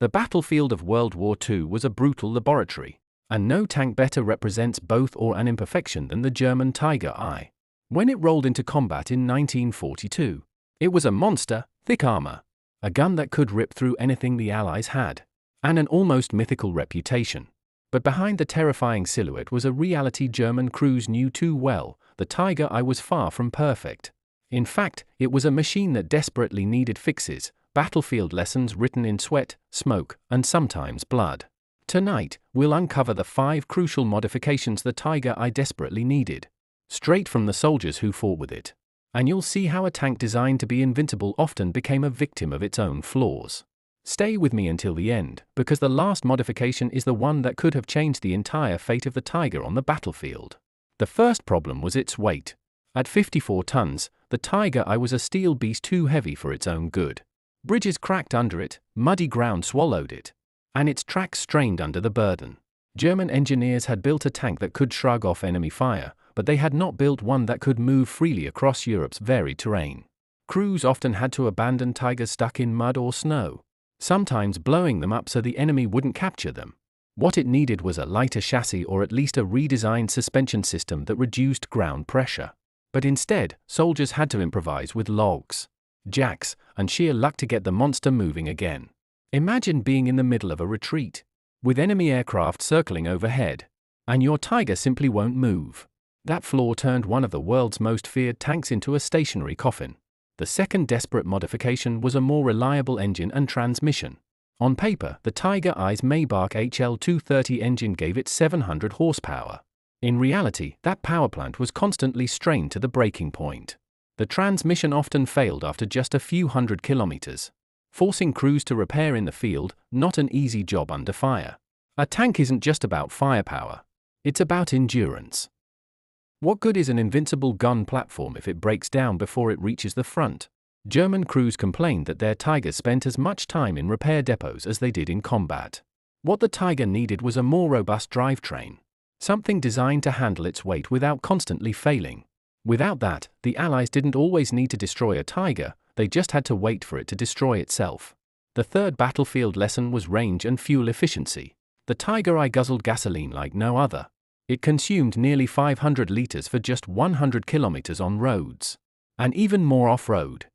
The battlefield of World War II was a brutal laboratory, and no tank better represents both or an imperfection than the German Tiger I. When it rolled into combat in 1942, it was a monster, thick armor, a gun that could rip through anything the Allies had, and an almost mythical reputation. But behind the terrifying silhouette was a reality German crews knew too well. The Tiger I was far from perfect. In fact, it was a machine that desperately needed fixes, battlefield lessons written in sweat, smoke, and sometimes blood. Tonight, we'll uncover the 5 crucial modifications the Tiger I desperately needed, straight from the soldiers who fought with it. And you'll see how a tank designed to be invincible often became a victim of its own flaws. Stay with me until the end, because the last modification is the one that could have changed the entire fate of the Tiger on the battlefield. The first problem was its weight. At 54 tons, the Tiger I was a steel beast too heavy for its own good. Bridges cracked under it, muddy ground swallowed it, and its tracks strained under the burden. German engineers had built a tank that could shrug off enemy fire, but they had not built one that could move freely across Europe's varied terrain. Crews often had to abandon Tigers stuck in mud or snow, sometimes blowing them up so the enemy wouldn't capture them. What it needed was a lighter chassis or at least a redesigned suspension system that reduced ground pressure. But instead, soldiers had to improvise with logs, jacks, and sheer luck to get the monster moving again. Imagine being in the middle of a retreat, with enemy aircraft circling overhead, and your Tiger simply won't move. That flaw turned one of the world's most feared tanks into a stationary coffin. The second desperate modification was a more reliable engine and transmission. On paper, the Tiger I's Maybach HL230 engine gave it 700 horsepower. In reality, that power plant was constantly strained to the breaking point. The transmission often failed after just a few hundred kilometers, forcing crews to repair in the field, not an easy job under fire. A tank isn't just about firepower, it's about endurance. What good is an invincible gun platform if it breaks down before it reaches the front? German crews complained that their Tigers spent as much time in repair depots as they did in combat. What the Tiger needed was a more robust drivetrain, something designed to handle its weight without constantly failing. Without that, the Allies didn't always need to destroy a Tiger, they just had to wait for it to destroy itself. The third battlefield lesson was range and fuel efficiency. The Tiger I guzzled gasoline like no other. It consumed nearly 500 liters for just 100 kilometers on roads, and even more off-road.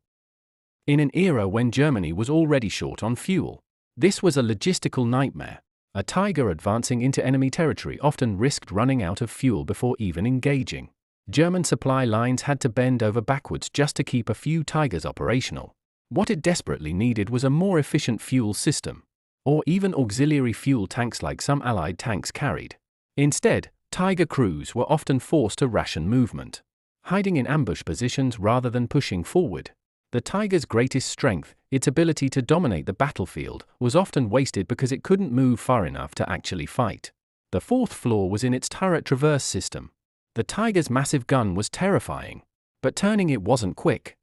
In an era when Germany was already short on fuel, this was a logistical nightmare. A Tiger advancing into enemy territory often risked running out of fuel before even engaging. German supply lines had to bend over backwards just to keep a few Tigers operational. What it desperately needed was a more efficient fuel system, or even auxiliary fuel tanks like some Allied tanks carried. Instead, Tiger crews were often forced to ration movement, hiding in ambush positions rather than pushing forward. The Tiger's greatest strength, its ability to dominate the battlefield, was often wasted because it couldn't move far enough to actually fight. The fourth flaw was in its turret traverse system. The Tiger's massive gun was terrifying, but turning it wasn't quick.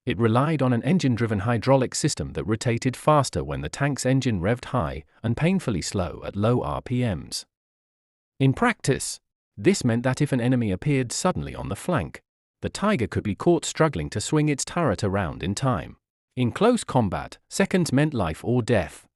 It relied on an engine-driven hydraulic system that rotated faster when the tank's engine revved high and painfully slow at low RPMs. In practice, this meant that if an enemy appeared suddenly on the flank, the Tiger could be caught struggling to swing its turret around in time. In close combat, seconds meant life or death.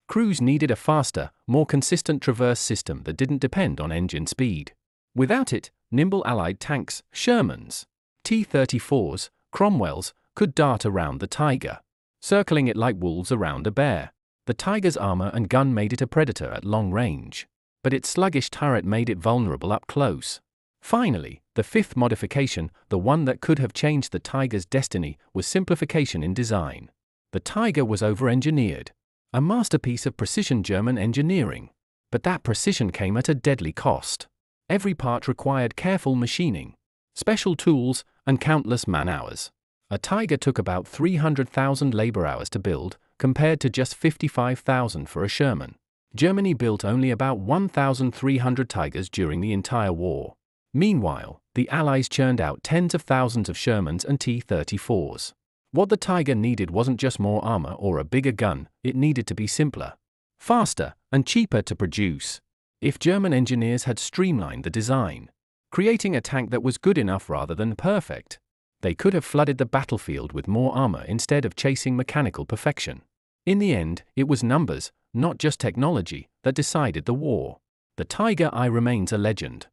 Crews needed a faster, more consistent traverse system that didn't depend on engine speed. Without it, nimble Allied tanks, Shermans, T-34s, Cromwells, could dart around the Tiger, circling it like wolves around a bear. The Tiger's armor and gun made it a predator at long range, but its sluggish turret made it vulnerable up close. Finally, the fifth modification, the one that could have changed the Tiger's destiny, was simplification in design. The Tiger was over-engineered, a masterpiece of precision German engineering. But that precision came at a deadly cost. Every part required careful machining, special tools, and countless man-hours. A Tiger took about 300,000 labor hours to build, compared to just 55,000 for a Sherman. Germany built only about 1,300 Tigers during the entire war. Meanwhile, the Allies churned out tens of thousands of Shermans and T-34s. What the Tiger needed wasn't just more armor or a bigger gun, it needed to be simpler, faster, and cheaper to produce. If German engineers had streamlined the design, creating a tank that was good enough rather than perfect, they could have flooded the battlefield with more armor instead of chasing mechanical perfection. In the end, it was numbers, not just technology, that decided the war. The Tiger I remains a legend.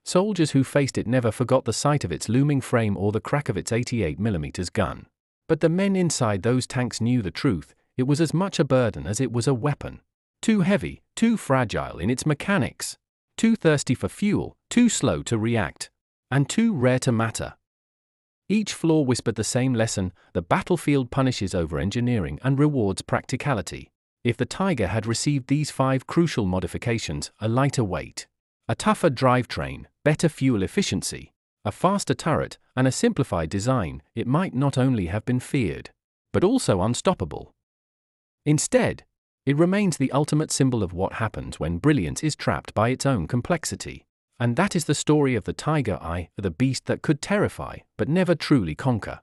Soldiers who faced it never forgot the sight of its looming frame or the crack of its 88mm gun. But the men inside those tanks knew the truth: it was as much a burden as it was a weapon. Too heavy, too fragile in its mechanics, too thirsty for fuel, too slow to react, and too rare to matter. Each flaw whispered the same lesson: the battlefield punishes over-engineering and rewards practicality. If the Tiger had received these 5 crucial modifications: a lighter weight, a tougher drivetrain, better fuel efficiency, a faster turret, and a simplified design, it might not only have been feared, but also unstoppable. Instead, it remains the ultimate symbol of what happens when brilliance is trapped by its own complexity. And that is the story of the Tiger I, the beast that could terrify but never truly conquer.